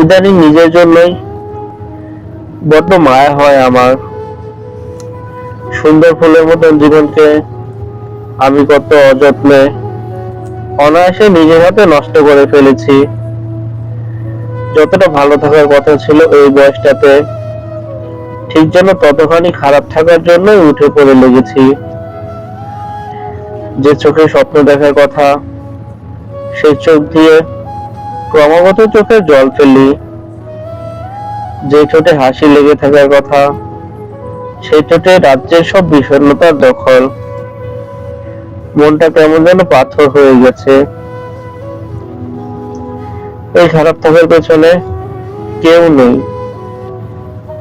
ইদানিং নিজের জন্যই বড্ড মায়া হয় আমার। সুন্দর ফুলের মতন জীবনকে আমি কত অযত্নে অনায়াসে নিজের হাতে নষ্ট করে ফেলেছি। যতটা ভালো থাকার কথা ছিল এই বয়সটাতে, ঠিক যেন ততখানি খারাপ থাকার জন্যই উঠে পড়ে লেগেছি। যে চোখে স্বপ্ন দেখার কথা, সেই চোখ দিয়ে ক্রমাগত চোখে জল ফেলি। যে ঠোঁটে হাসি লেগে থাকার কথা, সেই ঠোঁটে রাজ্যের সব বিষণ্ণতার দখল। মনটা কেমন যেন পাথর হয়ে গেছে। এই খারাপ থাকার পেছনে কেউ নেই,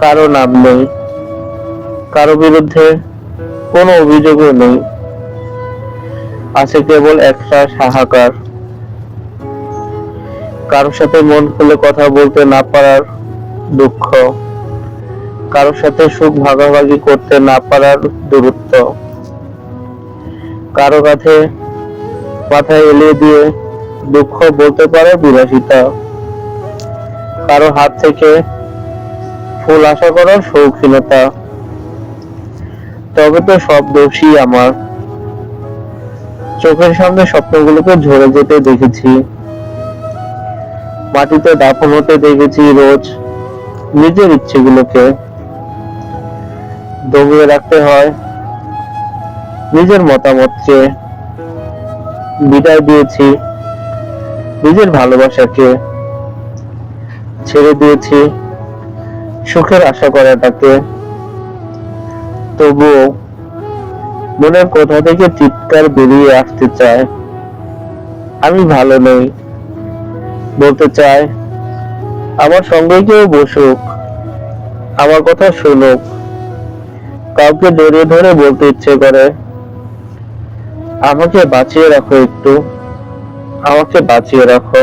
কারো নাম নেই, কারো বিরুদ্ধে কোনো অভিযোগও নেই। আছে কেবল একটা হাহাকার। কারোর সাথে মন খুলে কথা বলতে না পারার দুঃখ, কারোর সাথে সুখ ভাগাভাগি করতে না পারার দূরত্ব, কারো কাছে মাথায় এলিয়ে দিয়ে দুঃখ বলতে পারে বিলাসিতা, কারো হাত থেকে ফুল আশা করার শৌখিনতা। তবে তো সব দোষী আমার। চোখের সামনে স্বপ্নগুলোকে ঝরে যেতে দেখেছি, মাটিতে দাফন হতে দেখেছি রোজ। নিজের ইচ্ছেগুলোকে দমিয়ে রাখতে হয় নিজের মতামতকে। বিদায় দিয়েছি নিজের ভালোবাসাকে, ছেড়ে দিয়েছি সুখের আশা করাটাকে। তবুও মনের কোথা থেকে চিৎকার বেরিয়ে আসতে চায়, আমি ভালো নই। বলতে চায় আমার সঙ্গে কেউ বসুক, আমার কথা শুনুক। কাউকে জড়িয়ে ধরে বলতে ইচ্ছে করে, আমাকে বাঁচিয়ে রাখো একটু, আমাকে বাঁচিয়ে রাখো।